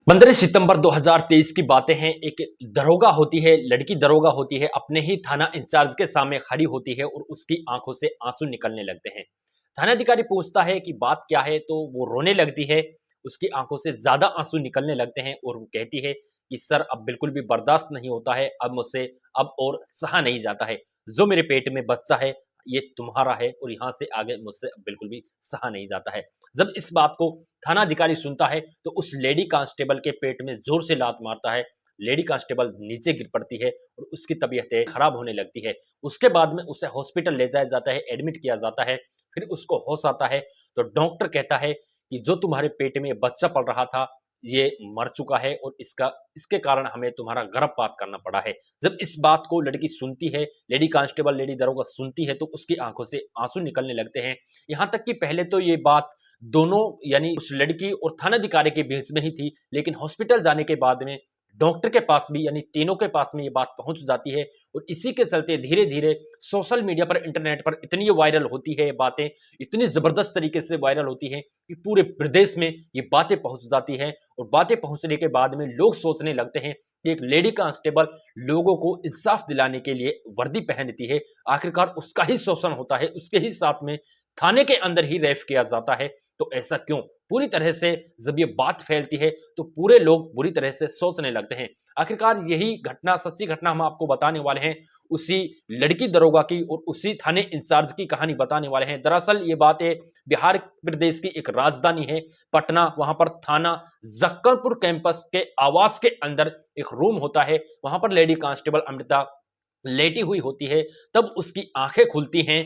15 सितंबर 2023 की बातें हैं। एक दरोगा होती है, लड़की दरोगा होती है, अपने ही थाना इंचार्ज के सामने खड़ी होती है और उसकी आंखों से आंसू निकलने लगते हैं। थानाधिकारी पूछता है कि बात क्या है, तो वो रोने लगती है। उसकी आंखों से ज्यादा आंसू निकलने लगते हैं और वो कहती है कि सर अब बिल्कुल भी बर्दाश्त नहीं होता है, अब मुझसे अब और सहा नहीं जाता है। जो मेरे पेट में बच्चा है ये तुम्हारा है और यहाँ से आगे मुझसे अब बिल्कुल भी सहा नहीं जाता है। जब इस बात को थाना अधिकारी सुनता है तो उस लेडी कांस्टेबल के पेट में जोर से लात मारता है। लेडी कांस्टेबल नीचे गिर पड़ती है और उसकी तबीयत खराब होने लगती है। उसके बाद में उसे हॉस्पिटल ले जाया जाता है, एडमिट किया जाता है। फिर उसको होश आता है तो डॉक्टर कहता है कि जो तुम्हारे पेट में बच्चा पल रहा था ये मर चुका है और इसके कारण हमें तुम्हारा गर्भपात करना पड़ा है। जब इस बात को लड़की सुनती है, लेडी कांस्टेबल लेडी दरोगा सुनती है, तो उसकी आंखों से आंसू निकलने लगते हैं। यहाँ तक कि पहले तो ये बात दोनों यानी उस लड़की और थानाधिकारी के बीच में ही थी, लेकिन हॉस्पिटल जाने के बाद में डॉक्टर के पास भी यानी तीनों के पास में ये बात पहुंच जाती है और इसी के चलते धीरे धीरे सोशल मीडिया पर, इंटरनेट पर इतनी वायरल होती है बातें, इतनी जबरदस्त तरीके से वायरल होती है कि पूरे प्रदेश में ये बातें पहुंच जाती हैं। और बातें पहुंचने के बाद में लोग सोचने लगते हैं कि एक लेडी कांस्टेबल लोगों को इंसाफ दिलाने के लिए वर्दी पहनती है, आखिरकार उसका ही शोषण होता है, उसके ही साथ में थाने के अंदर ही रेफ किया जाता है, तो ऐसा क्यों? पूरी तरह से जब ये बात फैलती है तो पूरे लोग बुरी तरह से सोचने लगते हैं। आखिरकार यही घटना, सच्ची घटना हम आपको बताने वाले हैं। उसी लड़की दरोगा की और उसी थाने इंचार्ज की कहानी बताने वाले हैं। दरअसल ये बातें बिहार प्रदेश की एक राजधानी है पटना, वहां पर थाना जक्कनपुर कैंपस के आवास के अंदर एक रूम होता है। वहां पर लेडी कांस्टेबल अमृता लेटी हुई होती है। तब उसकी आंखें खुलती हैं।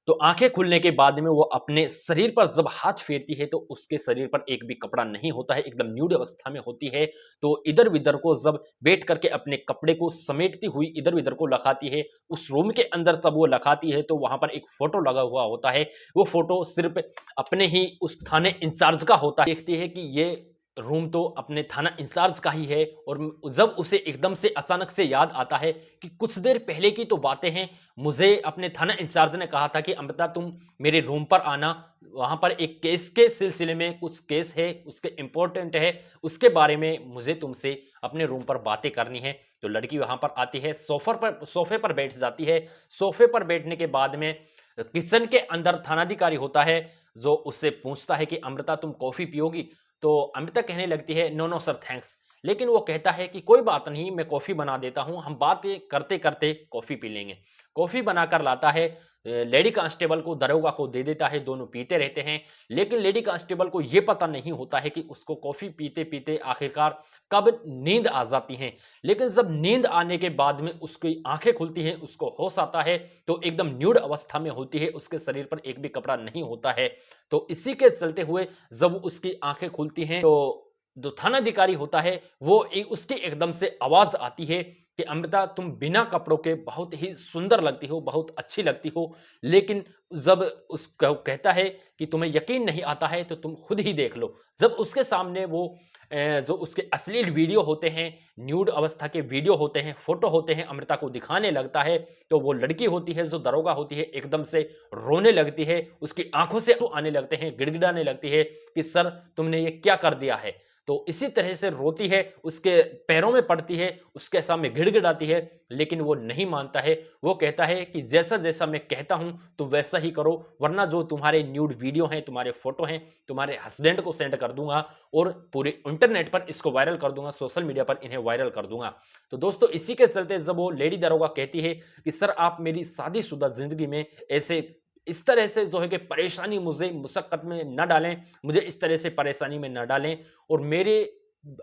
तो आंखें खुलने के बाद में वो अपने शरीर पर जब हाथ फेरती है तो उसके शरीर पर एक भी कपड़ा नहीं होता है, एकदम न्यूड अवस्था में होती है। तो इधर उधर को जब बैठ करके अपने कपड़े को समेटती हुई इधर उधर को लखाती है, उस रूम के अंदर तब वो लखाती है तो वहां पर एक फोटो लगा हुआ होता है। वो फोटो सिर्फ अपने ही उस थाने इंचार्ज का होता है। देखती है कि ये रूम तो अपने थाना इंचार्ज का ही है। और जब उसे एकदम से अचानक से याद आता है कि कुछ देर पहले की तो बातें हैं, मुझे अपने थाना इंचार्ज ने कहा था कि अमृता तुम मेरे रूम पर आना, वहां पर एक केस के सिलसिले में कुछ केस है, उसके इंपॉर्टेंट है, उसके बारे में मुझे तुमसे अपने रूम पर बातें करनी है। तो लड़की वहां पर आती है, सोफे पर बैठ जाती है। सोफे पर बैठने के बाद में किचन के अंदर थानाधिकारी होता है, जो उससे पूछता है कि अमृता तुम कॉफी पियोगी? तो अमृता कहने लगती है नो नो सर थैंक्स। लेकिन वो कहता है कि कोई बात नहीं, मैं कॉफी बना देता हूं, हम बातें करते करते कॉफी पी लेंगे। कॉफी बनाकर लाता है, लेडी कांस्टेबल को दरोगा को दे देता है, दोनों पीते रहते हैं। लेकिन लेडी कांस्टेबल को यह पता नहीं होता है कि उसको कॉफी पीते पीते आखिरकार कब नींद आ जाती है। लेकिन जब नींद आने के बाद में उसकी आंखें खुलती हैं, उसको होश आता है, तो एकदम न्यूड अवस्था में होती है, उसके शरीर पर एक भी कपड़ा नहीं होता है। तो इसी के चलते हुए जब उसकी आंखें खुलती हैं तो जो थानाधिकारी होता है वो उसकी एकदम से आवाज आती है कि अमृता तुम बिना कपड़ों के बहुत ही सुंदर लगती हो, बहुत अच्छी लगती हो। लेकिन जब उसको कहता है कि तुम्हें यकीन नहीं आता है तो तुम खुद ही देख लो। जब उसके सामने वो जो उसके अश्लील वीडियो होते हैं, न्यूड अवस्था के वीडियो होते हैं, फोटो होते हैं, अमृता को दिखाने लगता है, तो वो लड़की होती है जो दरोगा होती है एकदम से रोने लगती है। उसकी आंखों से आंसू आने लगते हैं, गिड़गिड़ाने लगती है कि सर तुमने ये क्या कर दिया है। तो इसी तरह से रोती है, उसके पैरों में पड़ती है, उसके सामने गिड़गिड़ाती है। लेकिन वो नहीं मानता है। वो कहता है कि जैसा जैसा मैं कहता हूं तो वैसा ही करो, वरना जो तुम्हारे न्यूड वीडियो हैं, तुम्हारे फोटो हैं, तुम्हारे हस्बैंड को सेंड कर दूंगा और पूरे इंटरनेट पर इसको वायरल कर दूंगा, सोशल मीडिया पर इन्हें वायरल कर दूंगा। तो दोस्तों इसी के चलते जब वो लेडी दरोगा कहती है कि सर आप मेरी शादीशुदा जिंदगी में ऐसे इस तरह से जो है कि परेशानी मुझे मुशक्कत में न डालें, मुझे इस तरह से परेशानी में न डालें, और मेरे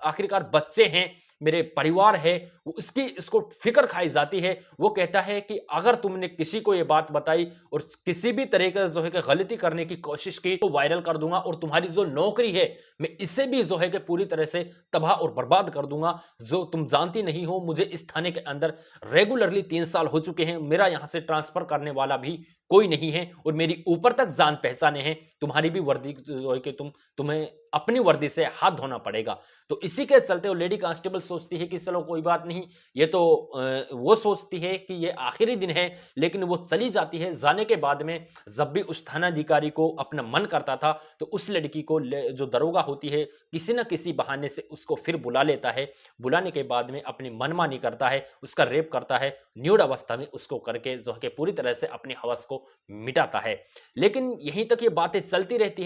आखिरकार बच्चे हैं, मेरे परिवार है, वो इसकी इसको फिक्र खाई जाती है। वो कहता है कि अगर तुमने किसी को ये बात बताई और किसी भी तरह का जो है कि गलती करने की कोशिश की तो वायरल कर दूंगा और तुम्हारी जो नौकरी है मैं इसे भी जो है कि पूरी तरह से तबाह और बर्बाद कर दूंगा। जो तुम जानती नहीं हो, मुझे इस थाने के अंदर रेगुलरली 3 साल हो चुके हैं, मेरा यहां से ट्रांसफर करने वाला भी कोई नहीं है और मेरी ऊपर तक जान पहचाने हैं। तुम्हारी भी वर्दी जो है कि तुम्हें अपनी वर्दी से हाथ धोना पड़ेगा। तो इसी के चलते वो लेडी कांस्टेबल सोचती है कि चलो कोई बात नहीं, ये तो वो सोचती है कि ये आखिरी दिन है, लेकिन वो चली जाती है। जाने के बाद में जब भी उस थानाधिकारी को अपना मन करता था तो उस लड़की को जो दरोगा होती है किसी न किसी बहाने से उसको फिर बुला लेता है। बुलाने के बाद में अपनी मनमानी करता है, उसका रेप करता है, न्यूड अवस्था में उसको करके जो है कि पूरी तरह से अपनी हवस को मिटाता है। लेकिन यहीं तक ये बातें चलती रहती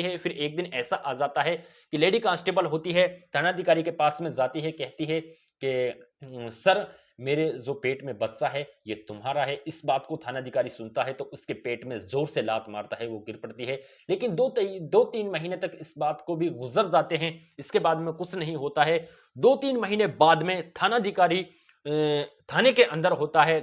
है। फिर एक दिन ऐसा आ जाता है कि लेडी कांस्टेबल होती है, थानाधिकारी के पास में जाती है, कहती है कि सर, मेरे जो पेट में बच्चा है ये तुम्हारा है। इस बात को थानाधिकारी सुनता है तो उसके पेट में जोर से लात मारता है, वो गिर पड़ती है। लेकिन 2-3 महीने तक इस बात को भी गुजर जाते हैं, इसके बाद में कुछ नहीं होता है। 2-3 महीने बाद में थानाधिकारी थाने के अंदर होता है,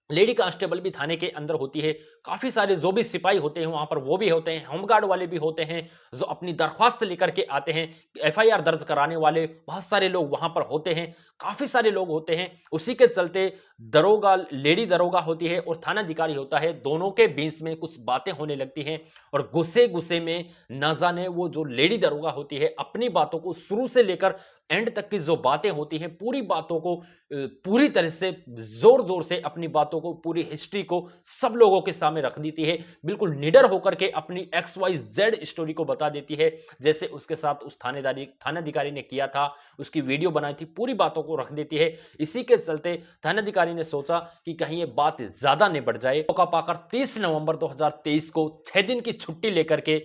लेडी कांस्टेबल भी थाने के अंदर होती है। काफी सारे जो भी सिपाही होते हैं वहां पर वो भी होते हैं, होमगार्ड वाले भी होते हैं, जो अपनी दरख्वास्त लेकर के आते हैं, एफआईआर दर्ज कराने वाले बहुत सारे लोग वहां पर होते हैं, काफी सारे लोग होते हैं। उसी के चलते दरोगा, लेडी दरोगा होती है और थानाधिकारी होता है, दोनों के बीच में कुछ बातें होने लगती हैं और गुस्से गुस्से में न जाने वो जो लेडी दरोगा होती है अपनी बातों को शुरू से लेकर एंड तक की जो बातें होती हैं पूरी बातों को पूरी तरह से जोर जोर से अपनी बातों को, पूरी हिस्ट्री को सब लोगों के सामने रख देती है। बिल्कुल निडर होकर के अपनी XYZ स्टोरी को बता देती है, जैसे उसके साथ उस थानाधिकारी ने किया था, उसकी वीडियो बनाई थी, पूरी बातों को रख देती है। इसी के चलते थानाधिकारी ने सोचा कि कहीं ये बात ज्यादा न बढ़ जाए। मौका पाकर 30 नवंबर 2023 को 6 दिन की छुट्टी लेकर के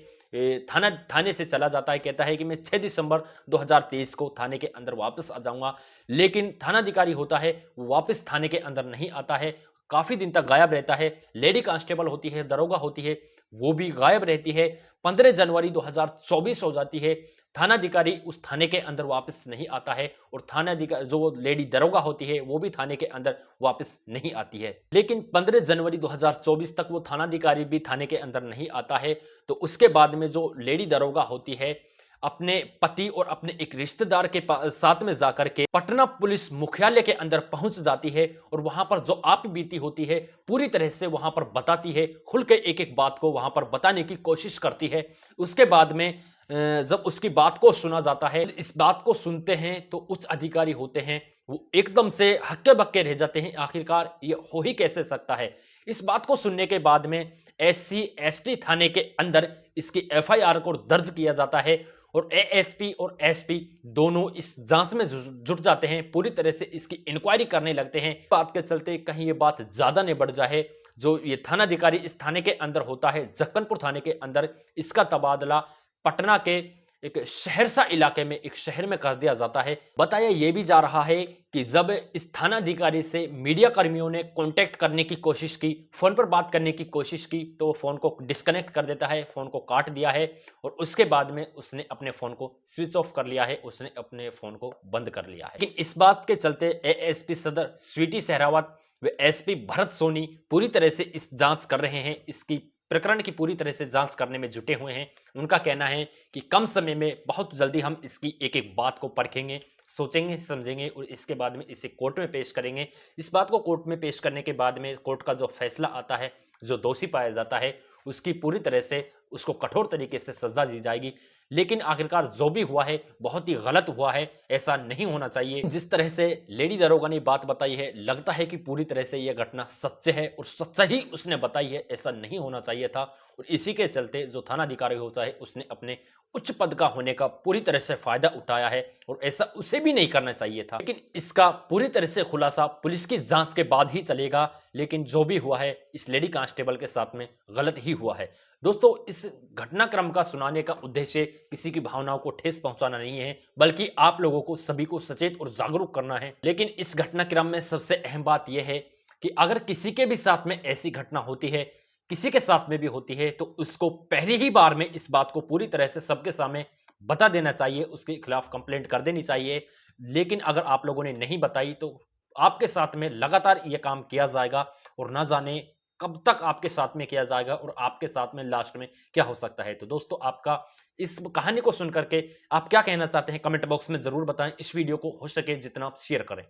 थाने से चला जाता है। कहता है कि मैं 6 दिसंबर 2023 को थाने के अंदर वापस आ जाऊंगा। लेकिन थानाधिकारी होता है वो वापस थाने के अंदर नहीं आता है, काफी दिन तक गायब रहता है। लेडी कांस्टेबल होती है, दरोगा होती है, वो भी गायब रहती है। 15 जनवरी 2024 हो जाती है, थानाधिकारी उस थाने के अंदर वापस नहीं आता है और थानाधिकारी जो लेडी दरोगा होती है वो भी थाने के अंदर वापस नहीं आती है। लेकिन 15 जनवरी 2024 तक वो थानाधिकारी भी थाने के अंदर नहीं आता है। तो उसके बाद में जो लेडी दरोगा होती है अपने पति और अपने एक रिश्तेदार के साथ में जाकर के पटना पुलिस मुख्यालय के अंदर पहुंच जाती है और वहां पर जो आप बीती होती है पूरी तरह से वहां पर बताती है, खुल के एक एक बात को वहां पर बताने की कोशिश करती है। उसके बाद में जब उसकी बात को सुना जाता है, इस बात को सुनते हैं तो उच्च अधिकारी होते हैं वो एकदम से हक्के बक्के रह जाते हैं, आखिरकार ये हो ही कैसे सकता है। इस बात को सुनने के बाद में SC/ST थाने के अंदर इसकी FIR को दर्ज किया जाता है और ASP और SP दोनों इस जांच में जुट जाते हैं, पूरी तरह से इसकी इंक्वायरी करने लगते हैं। बात के चलते कहीं ये बात ज्यादा न बढ़ जाए, जो ये थानाधिकारी इस थाने के अंदर होता है, जक्कनपुर थाने के अंदर, इसका तबादला पटना के एक शहरसा इलाके में एक शहर में कर दिया जाता है। बताया यह भी जा रहा है कि जब इस थानाधिकारी से मीडिया कर्मियों ने कांटेक्ट करने की कोशिश की, फोन पर बात करने की कोशिश की, तो वो फोन को डिस्कनेक्ट कर देता है, फोन को काट दिया है और उसके बाद में उसने अपने फोन को स्विच ऑफ कर लिया है, उसने अपने फोन को बंद कर लिया है। लेकिन इस बात के चलते ASP सदर स्वीटी सहरावत व SP भरत सोनी पूरी तरह से इस जांच कर रहे हैं, इसकी प्रकरण की पूरी तरह से जांच करने में जुटे हुए हैं। उनका कहना है कि कम समय में बहुत जल्दी हम इसकी एक एक बात को परखेंगे, सोचेंगे, समझेंगे और इसके बाद में इसे कोर्ट में पेश करेंगे। इस बात को कोर्ट में पेश करने के बाद में कोर्ट का जो फैसला आता है, जो दोषी पाया जाता है उसकी पूरी तरह से उसको कठोर तरीके से सजा दी जाएगी। लेकिन आखिरकार जो भी हुआ है बहुत ही गलत हुआ है, ऐसा नहीं होना चाहिए। जिस तरह से लेडी दरोगा ने बात बताई है, लगता है कि पूरी तरह से यह घटना सच्चे है और सच्चा ही उसने बताई है, ऐसा नहीं होना चाहिए था। और इसी के चलते जो थानाधिकारी होता है उसने अपने उच्च पद का होने का पूरी तरह से फायदा उठाया है और ऐसा उसे भी नहीं करना चाहिए था। लेकिन इसका पूरी तरह से खुलासा पुलिस की जांच के बाद ही चलेगा। लेकिन जो भी हुआ है इस लेडी कांस्टेबल के साथ में गलत ही हुआ है। दोस्तों, इस घटनाक्रम का सुनाने का उद्देश्य किसी की भावनाओं को ठेस पहुंचाना नहीं है, बल्कि आप लोगों को सभी को सचेत और जागरूक करना है। लेकिन इस घटनाक्रम में सबसे अहम बात यह है कि अगर किसी के भी साथ में ऐसी घटना होती है, किसी के साथ में भी होती है, तो उसको पहली ही बार में इस बात को पूरी तरह से सबके सामने बता देना चाहिए, उसके खिलाफ कंप्लेंट कर देनी चाहिए। लेकिन अगर आप लोगों ने नहीं बताई तो आपके साथ में लगातार यह काम किया जाएगा और ना जाने कब तक आपके साथ में किया जाएगा और आपके साथ में लास्ट में क्या हो सकता है। तो दोस्तों, आपका इस कहानी को सुनकर के आप क्या कहना चाहते हैं कमेंट बॉक्स में जरूर बताएं। इस वीडियो को हो सके जितना शेयर करें।